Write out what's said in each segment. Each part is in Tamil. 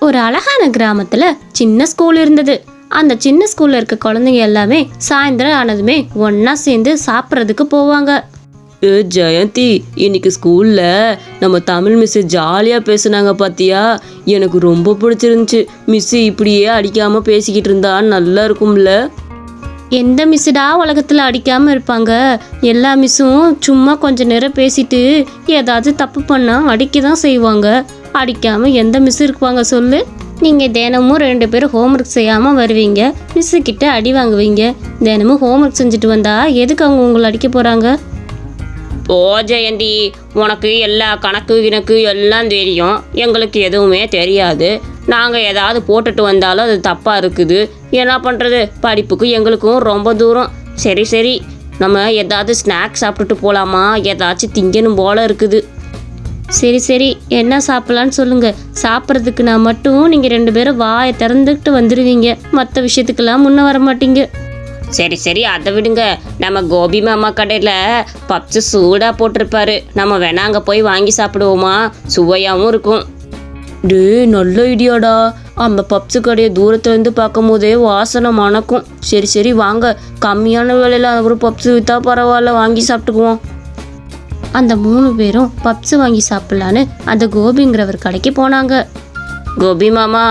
ஒரு அழகான கிராமத்துல சின்ன ஸ்கூல் இருந்தது. அந்த சின்ன ஸ்கூல்ல இருக்க குழந்தைங்க எல்லாமே சாயந்தரம் ஆனதுமே ஒன்னா சேர்ந்து சாப்பிட்றதுக்கு போவாங்க. ஜெயந்தி, இன்னைக்கு ஸ்கூல்ல நம்ம தமிழ் மிஸ் ஜாலியா பேசுனாங்க பாத்தியா? எனக்கு ரொம்ப பிடிச்சிருந்துச்சு. மிஸ் இப்படியே அடிக்காம பேசிக்கிட்டு இருந்தா நல்லா இருக்கும்ல. எந்த மிஸ்ஸுடா உலகத்துல அடிக்காம இருப்பாங்க? எல்லா மிஸ்ஸும் சும்மா கொஞ்ச நேரம் பேசிட்டு ஏதாவது தப்பு பண்ணா அடிக்க தான் செய்வாங்க. அடிக்காம எந்த மிஸ் இருப்பாங்க சொல்லு? நீங்க தினமும் 2 பேரும் ஹோம்ஒர்க் செய்யாம வருவீங்க, மிஸ்ஸு கிட்ட அடி வாங்குவீங்க. தினமும் ஹோம்ஒர்க் செஞ்சுட்டு வந்தா எதுக்கு அவங்க உங்களை அடிக்க போறாங்க? ஓ ஜெயந்தி, உனக்கு எல்லா கணக்கு கிணக்கு எல்லாம் தெரியும், எங்களுக்கு எதுவுமே தெரியாது. நாங்கள் ஏதாவது போட்டுட்டு வந்தாலும் அது தப்பாக இருக்குது. என்ன பண்ணுறது? படிப்புக்கு எங்களுக்கும் ரொம்ப தூரம். சரி சரி, நம்ம ஏதாவது ஸ்நாக்ஸ் சாப்பிட்டுட்டு போகலாமா? ஏதாச்சும் திங்கணும் போல இருக்குது. சரி சரி, என்ன சாப்பிட்லான்னு சொல்லுங்க. சாப்பிட்றதுக்கு நான் மட்டும் நீங்கள் 2 பேரும் வாயை திறந்துக்கிட்டு வந்துடுவீங்க, மற்ற விஷயத்துக்கெல்லாம் முன்ன வர மாட்டீங்க. சரி சரி, அதை விடுங்க. நம்ம கோபி மாமா கடையில் பப்ஸு சூடாக போட்டிருப்பாரு. நம்ம வேணா அங்கே போய் வாங்கி சாப்பிடுவோமா? சுவையாகவும் இருக்கும். நல்ல ஐடியாடா. அந்த பப்ஸு கடையை தூரத்துலேருந்து பார்க்கும் போதே வாசனை மணக்கும். சரி சரி வாங்க, கம்மியான விலையில ஒரு பப்ஸு விற்றா பரவாயில்ல, வாங்கி சாப்பிட்டுக்குவோம். அந்த 3 பேரும் பப்ஸு வாங்கி சாப்பிட்லான்னு அந்த கோபிங்கிறவர் கடைக்கு போனாங்க. கோபி மாமா,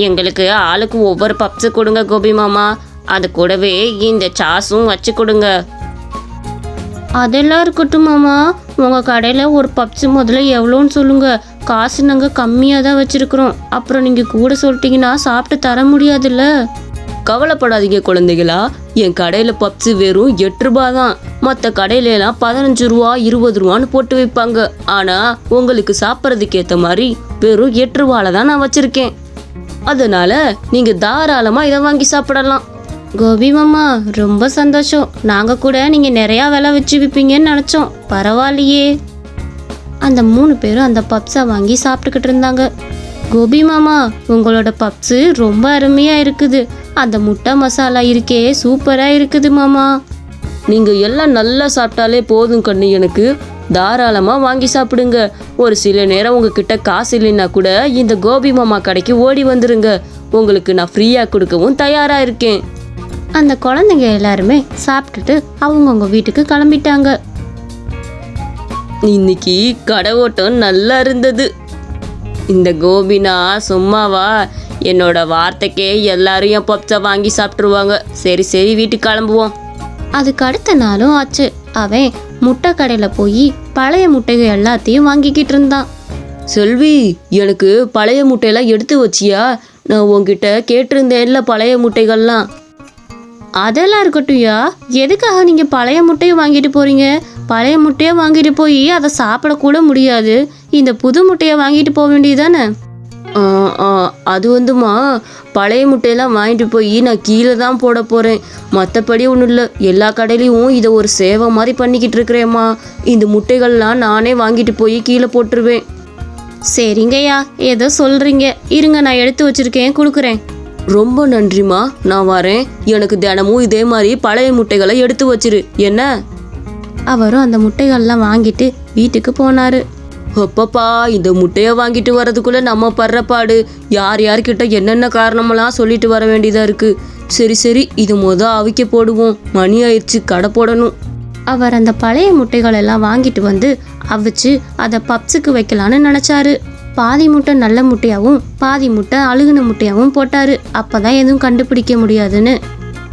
எங்களுக்கு ஆளுக்கு ஒவ்வொரு பப்ஸு கொடுங்க கோபி மாமா. அது கூடவே இந்த சாஸும் வச்சு கொடுங்க. அதெல்லாம் இருக்கட்டும் மாமா, உங்கள் கடையில் ஒரு பப்ஸு முதல்ல எவ்வளோன்னு சொல்லுங்கள். காசு நாங்கள் கம்மியாக தான் வச்சுருக்குறோம். அப்புறம் நீங்கள் கூட சொல்லிட்டீங்கன்னா சாப்பிட்டு தர முடியாதுல்ல. கவலைப்படாதீங்க குழந்தைகளா, என் கடையில் பப்ஸு வெறும் 8 ரூபா தான். மற்ற கடையிலலாம் 15 ரூபா 20 ரூபான்னு போட்டு வைப்பாங்க. ஆனால் உங்களுக்கு சாப்பிட்றதுக்கு ஏற்ற மாதிரி வெறும் 8 ரூபால தான் நான் வச்சுருக்கேன். அதனால நீங்கள் தாராளமாக இதை வாங்கி சாப்பிடலாம். கோபி மாமா, ரொம்ப சந்தோஷம். நாங்கள் கூட நீங்கள் நிறையா விலை வச்சு விற்பீங்கன்னு நினச்சோம். பரவாயில்லையே. அந்த 3 பேரும் அந்த பப்ஸை வாங்கி சாப்பிட்டுக்கிட்டு இருந்தாங்க. கோபி மாமா, உங்களோட பப்ஸு ரொம்ப அருமையாக இருக்குது. அந்த முட்டை மசாலா இருக்கே, சூப்பராக இருக்குது மாமா. நீங்கள் எல்லாம் நல்லா சாப்பிட்டாலே போதும் கண்ணு. எனக்கு தாராளமாக வாங்கி சாப்பிடுங்க. ஒரு சில நேரம் உங்ககிட்ட காசு இல்லைன்னா கூட இந்த கோபி மாமா கடைக்கு ஓடி வந்துருங்க. உங்களுக்கு நான் ஃப்ரீயாக கொடுக்கவும் தயாராக இருக்கேன். அந்த குழந்தைங்க எல்லாருமே சாப்பிட்டுட்டு அவங்கவுங்க வீட்டுக்கு கிளம்பிட்டாங்க. இன்னைக்கு கடை ஓட்டம் நல்லா இருந்தது. இந்த கோபினா சும்மாவா? என்னோட வார்த்தைக்கே எல்லாரும் என் பப்ஸை வாங்கி சாப்பிட்ருவாங்க. சரி சரி, வீட்டுக்கு கிளம்புவோம். அதுக்கு அடுத்த நாளும் ஆச்சு. அவன் முட்டை கடையில் போய் பழைய முட்டைகள் எல்லாத்தையும் வாங்கிக்கிட்டு இருந்தான். செல்வி, எனக்கு பழைய முட்டையெல்லாம் எடுத்து வச்சியா? நான் உங்ககிட்ட கேட்டிருந்தேன்ல பழைய முட்டைகள்லாம். அதெல்லாம் இருக்கட்டும்யா, எதுக்காக நீங்கள் பழைய முட்டையை வாங்கிட்டு போகிறீங்க? பழைய முட்டையை வாங்கிட்டு போய் அதை சாப்பிடக்கூட முடியாது. இந்த புது முட்டையை வாங்கிட்டு போக வேண்டியதானே? அது வந்துமா, பழைய முட்டையெல்லாம் வாங்கிட்டு போய் நான் கீழே தான் போட போகிறேன். மற்றபடி ஒன்றும் இல்லை. எல்லா கடையிலையும் இதை ஒரு சேவை மாதிரி பண்ணிக்கிட்டு இருக்கிறேம்மா. இந்த முட்டைகள்லாம் நானே வாங்கிட்டு போய் கீழே போட்டுருவேன். சரிங்கய்யா, ஏதோ சொல்கிறீங்க. இருங்க, நான் எடுத்து வச்சுருக்கேன், கொடுக்குறேன். ரொம்ப நன்றிம்மா, நான் வரேன். எனக்கு தினமும் இதே மாதிரி பழைய முட்டைகளை எடுத்து வச்சிரு என்ன? அவரும் அந்த முட்டைகள்லாம் வாங்கிட்டு வீட்டுக்கு போனார். அப்பப்பா, இந்த முட்டையை வாங்கிட்டு வரதுக்குள்ளே நம்ம படுற பாடு. யார்கிட்ட என்னென்ன காரணமெல்லாம் சொல்லிட்டு வர வேண்டியதாக இருக்குது. சரி சரி, இது அவிக்க போடுவோம். மணி ஆயிடுச்சு, கடை போடணும். அவர் அந்த பழைய முட்டைகள் எல்லாம் வாங்கிட்டு வந்து அவிச்சு அதை பப்ஸுக்கு வைக்கலான்னு நினச்சாரு. பாதி முட்டை நல்ல முட்டையாகவும் பாதி முட்டை அழுகுன முட்டையாகவும் போட்டாரு. அப்போதான் எதுவும் கண்டுபிடிக்க முடியாதுன்னு.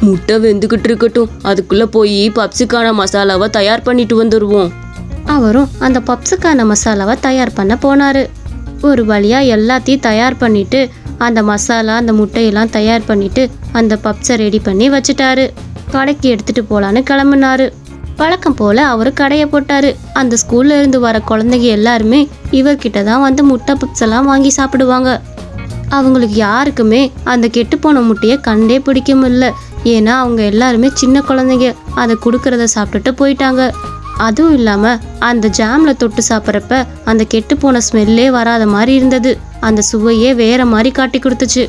முட்டை வெந்துக்கிட்டு இருக்கட்டும், அதுக்குள்ளே போய் பப்ஸுக்கான மசாலாவை தயார் பண்ணிட்டு வந்துடுவோம். அவரும் அந்த பப்ஸுக்கான மசாலாவை தயார் பண்ண போனார். ஒரு வழியாக எல்லாத்தையும் தயார் பண்ணிட்டு அந்த மசாலா அந்த முட்டையெல்லாம் தயார் பண்ணிட்டு அந்த பப்ஸை ரெடி பண்ணி வச்சுட்டாரு. கடைக்கு எடுத்துகிட்டு போகலான்னு கிளம்புனாரு. வழக்கம் போல் அவர் கடையை போட்டார். அந்த ஸ்கூல்ல இருந்து வர குழந்தைங்க எல்லாருமே இவர்கிட்ட தான் வந்து முட்டை பப்ஸ் எல்லாம் வாங்கி சாப்பிடுவாங்க. அவங்களுக்கு யாருக்குமே அந்த கெட்டுப்போன முட்டையை கண்டே பிடிக்க முடியல. ஏன்னா அவங்க எல்லாருமே சின்ன குழந்தைங்க. அதை கொடுக்கறத சாப்பிட்டுட்டு போயிட்டாங்க. அதுவும் இல்லாமல் அந்த ஜாமில் தொட்டு சாப்பிட்றப்ப அந்த கெட்டுப்போன ஸ்மெல்லே வராத மாதிரி இருந்தது. அந்த சுவையே வேற மாதிரி காட்டி கொடுத்துச்சு.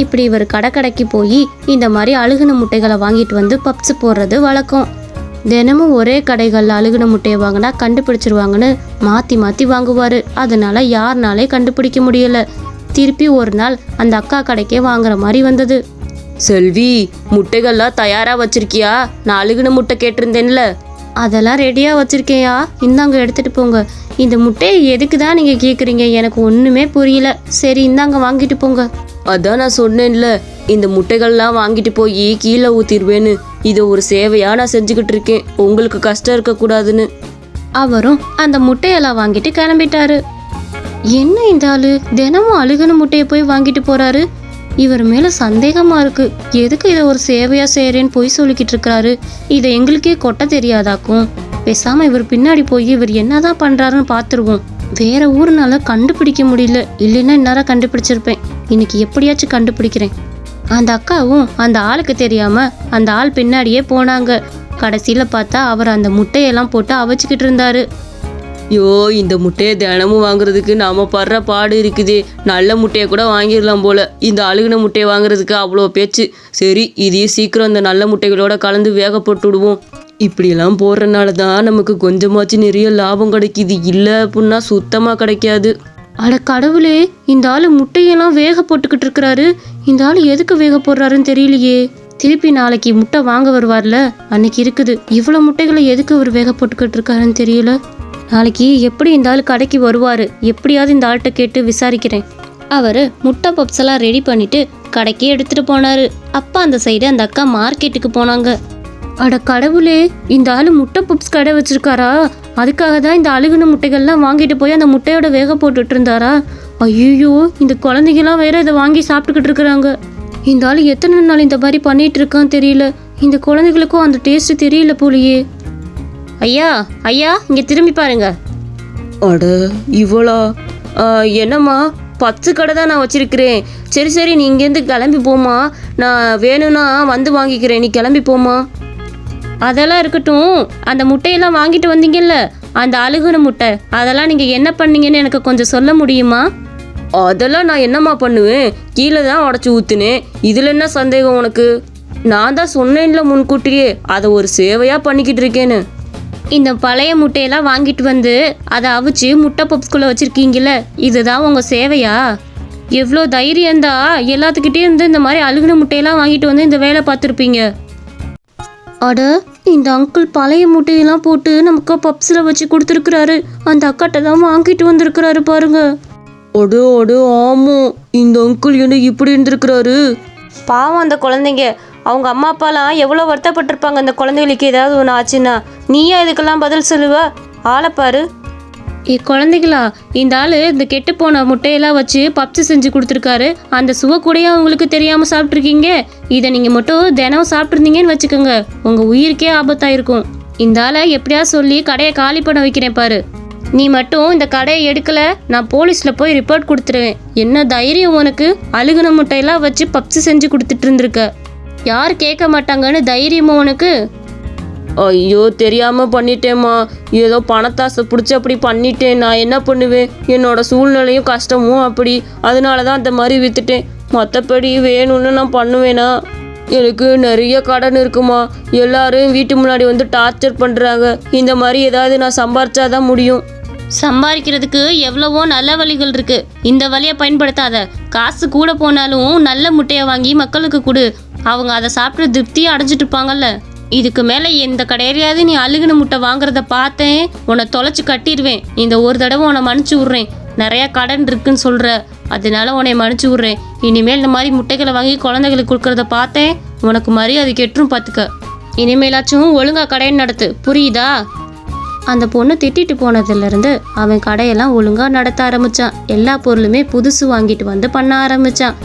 இப்படி இவர் கடைக்கு போய் இந்த மாதிரி அழுகுன முட்டைகளை வாங்கிட்டு வந்து பப்ஸ் போடுறது வழக்கம். தினமும் ஒரே கடைகளில் அழுகுன முட்டையை வாங்கினா கண்டுபிடிச்சிருவாங்கன்னு மாற்றி மாற்றி வாங்குவார். அதனால யாருனாலே கண்டுபிடிக்க முடியலை. திருப்பி ஒரு நாள் அந்த அக்கா கடைக்கே வாங்குற மாதிரி வந்தது. செல்வி, முட்டைகள்லாம் தயாரா வச்சிருக்கியா? நான் அழுகுன முட்டை கேட்டிருந்தேன்ல. அதெல்லாம் ரெடியாக வச்சுருக்கேயா, இந்தாங்க எடுத்துகிட்டு போங்க. இந்த முட்டையை எதுக்கு தான் நீங்கள் கேட்குறீங்க, எனக்கு ஒன்றுமே புரியல. சரி இந்தாங்க வாங்கிட்டு போங்க. அதான் நான் சொன்னேன்ல, இந்த முட்டைகள்லாம் வாங்கிட்டு போய் கீழே ஊத்திடுவேன்னு. இதை ஒரு சேவையா நான் செஞ்சுக்கிட்டு இருக்கேன், உங்களுக்கு கஷ்டம் இருக்கக்கூடாதுன்னு. அவரும் அந்த முட்டையெல்லாம் வாங்கிட்டு கிளம்பிட்டாரு. என்ன இந்த ஆளு தினமும் அழுகுன முட்டையை போய் வாங்கிட்டு போறாரு? இவர் மேல சந்தேகமா இருக்கு. எதுக்கு இதை ஒரு சேவையா செய்யறேன்னு போய் சொல்லிக்கிட்டு இருக்கிறாரு? இதை எங்களுக்கே கொட்ட தெரியாதாக்கும். பேசாம இவர் பின்னாடி போய் இவர் என்னதான் பண்றாருன்னு பாத்துருவோம். வேற ஊர்னால கண்டுபிடிக்க முடியல, இல்லைன்னா இந்நேரம் கண்டுபிடிச்சிருப்பேன். இன்னைக்கு எப்படியாச்சும் கண்டுபிடிக்கிறேன். அந்த அக்காவும் அந்த ஆளுக்கு தெரியாம அந்த ஆள் பின்னாடியே போனாங்க. கடைசியில பார்த்தா அவர் அந்த முட்டையெல்லாம் போட்டு அவிச்சுக்கிட்டு இருந்தாரு. ஐயோ, இந்த முட்டையை தினமும் வாங்குறதுக்கு நாம படுற பாடு இருக்குதே. நல்ல முட்டையை கூட வாங்கிடலாம் போல, இந்த அழுகுன முட்டையை வாங்குறதுக்கு அவ்வளோ பேச்சு. சரி, இதையும் சீக்கிரம் இந்த நல்ல முட்டைகளோட கலந்து வேக போட்டு விடுவோம். இப்படியெல்லாம் போடுறதுனால தான் நமக்கு கொஞ்சமாச்சு நிறைய லாபம் கிடைக்கிது. இல்லை அப்படின்னா சுத்தமாக கிடைக்காது. அட கடவுளே, இந்த ஆளு முட்டையெல்லாம் வேக போட்டுக்கிட்டு இருக்கிறாரு. இந்த ஆளு எதுக்கு வேக போடுறாருன்னு தெரியலையே. திருப்பி நாளைக்கு முட்டை வாங்க வருவார்ல, அன்னைக்கு இருக்குது. இவ்வளோ முட்டைகளை எதுக்கு அவர் வேக போட்டுக்கிட்டு இருக்காருன்னு தெரியல. நாளைக்கு எப்படி இந்த ஆள் கடைக்கு வருவார், எப்படியாவது இந்த ஆள்கிட்ட கேட்டு விசாரிக்கிறேன். அவர் முட்டை பப்ஸ் எல்லாம் ரெடி பண்ணிட்டு கடைக்கு எடுத்துட்டு போனாரு. அப்பா அந்த சைடு அந்த அக்கா மார்க்கெட்டுக்கு போனாங்க. அட கடவுளே, இந்த ஆள் முட்டை பப்ஸ் கடை வச்சிருக்காரா? அதுக்காக தான் இந்த அழுகுன முட்டைகள்லாம் வாங்கிட்டு போய் அந்த முட்டையோட வேக போட்டுட்டு இருந்தாரா? ஐயோ, இந்த குழந்தைங்கலாம் வேற இதை வாங்கி சாப்பிட்டுக்கிட்டு இருக்கிறாங்க. இந்த ஆள் எத்தனை நாள் இந்த மாதிரி பண்ணிட்டு இருக்கான்னு தெரியல. இந்த குழந்தைகளுக்கும் அந்த டேஸ்ட் தெரியல போலியே. ஐயா ஐயா, இங்கே திரும்பி பாருங்க. அட இவளா? என்னம்மா, பத்து கடை தான் நான் வச்சிருக்கிறேன். சரி சரி, நீ இங்கேருந்து கிளம்பி போமா, நான் வேணும்னா வந்து வாங்கிக்கிறேன், நீ கிளம்பி போமா. அதெல்லாம் இருக்கட்டும், அந்த முட்டையெல்லாம் வாங்கிட்டு வந்தீங்கல்ல, அந்த அழுகுன முட்டை, அதெல்லாம் நீங்கள் என்ன பண்ணீங்கன்னு எனக்கு கொஞ்சம் சொல்ல முடியுமா? அதெல்லாம் நான் என்னம்மா பண்ணுவேன், கீழே தான் உடச்சி ஊற்றுனேன். இதில் என்ன சந்தேகம் உனக்கு? நான் தான் சொன்னேன்ல முன்கூட்டியே, அதை ஒரு சேவையாக பண்ணிக்கிட்டு இருக்கேன்னு. இந்த பழைய முட்டையெல்லாம் வாங்கிட்டு வந்து அதை அவிச்சு முட்டை பப்ஸ்குள்ளே வச்சுருக்கீங்கள, இதுதான் உங்கள் சேவையா? எவ்வளோ தைரியந்தா எல்லாத்துக்கிட்டே இருந்து இந்த மாதிரி அழுகுன முட்டையெல்லாம் வாங்கிட்டு வந்து இந்த வேலை பார்த்துருப்பீங்க. அட, இந்த அங்கிள் பழைய முட்டையெல்லாம் போட்டு நமக்கு பப்ஸில் வச்சு கொடுத்துருக்குறாரு. அந்த அக்காட்ட தான் வாங்கிட்டு வந்திருக்கிறாரு பாருங்க. அடோ அடோ, ஆமாம், இந்த அங்கிள் என்ன இப்படி இருந்திருக்கிறாரு? பாவம் அந்த குழந்தைங்க, அவங்க அம்மா அப்பாலாம் எவ்வளோ வருத்தப்பட்டிருப்பாங்க அந்த குழந்தைகளுக்கு ஏதாவது ஒன்று ஆச்சுன்னா. நீயா இதுக்கெல்லாம் பதில் சொல்லுவ? ஆளைப்பாரு. குழந்தைகளா, இந்த ஆள் இந்த கெட்டு போன முட்டையெல்லாம் வச்சு பப்ஸ் செஞ்சு கொடுத்துருக்காரு. அந்த சுவை கூடயே அவங்களுக்கு தெரியாமல் சாப்பிட்ருக்கீங்க. இதை நீங்கள் மட்டும் தினம் சாப்பிட்ருந்தீங்கன்னு வச்சுக்கோங்க, உங்கள் உயிருக்கே ஆபத்தாயிருக்கும். இந்த ஆளை எப்படியா சொல்லி கடையை காலி பண்ண வைக்கிறேன் பாரு. நீ மட்டும் இந்த கடையை எடுக்கலை, நான் போலீஸில் போய் ரிப்போர்ட் கொடுத்துருவேன். என்ன தைரியம் உனக்கு? அழுகுன முட்டையெல்லாம் வச்சு பப்ஸ் செஞ்சு கொடுத்துட்டு இருந்திருக்க. யார் கேட்க மாட்டாங்கன்னு தைரியமா உனக்கு? ஐயோ, தெரியாமல் பண்ணிட்டேம்மா. ஏதோ பணத்தாசை பிடிச்சி அப்படி பண்ணிட்டேன். நான் என்ன பண்ணுவேன்? என்னோட சூழ்நிலையும் கஷ்டமும் அப்படி, அதனால தான் அந்த மாதிரி விற்றுட்டேன். மற்றபடி வேணும்னு நான் பண்ணுவேனா? எனக்கு நிறைய கடன் இருக்குமா. எல்லாரும் வீட்டு முன்னாடி வந்து டார்ச்சர் பண்ணுறாங்க. இந்த மாதிரி ஏதாவது நான் சம்பாரிச்சாதான் முடியும். சம்பாதிக்கிறதுக்கு எவ்வளவோ நல்ல வழிகள் இருக்கு. இந்த வழியை பயன்படுத்தாத. காசு கூட போனாலும் நல்ல முட்டையை வாங்கி மக்களுக்கு கொடு. அவங்க அதை சாப்பிட்டு திருப்தியை அடைஞ்சிட்டு இருப்பாங்கல்ல. இதுக்கு மேலே எந்த கடையாவது நீ அழுகுன முட்டை வாங்குறத பார்த்தேன், உன்னை தொலைச்சி கட்டிடுவேன். இந்த ஒரு தடவை உன்னை மன்னிச்சு விட்றேன். நிறையா கடன் இருக்குன்னு சொல்கிற, அதனால உன்னை மன்னிச்சு விட்றேன். இனிமேல் இந்த மாதிரி முட்டைகளை வாங்கி குழந்தைகளுக்கு கொடுக்குறத பார்த்தேன், உனக்கு மரியாதை கெட்டுரும் பார்த்துக்க. இனிமேலாச்சும் ஒழுங்கா கடையை நடத்து, புரியுதா? அந்த பொண்ணு திட்டிட்டு போனதுலேருந்து அவன் கடையெல்லாம் ஒழுங்காக நடத்த ஆரம்பித்தான். எல்லா பொருளுமே புதுசு வாங்கிட்டு வந்து பண்ண ஆரம்பித்தான்.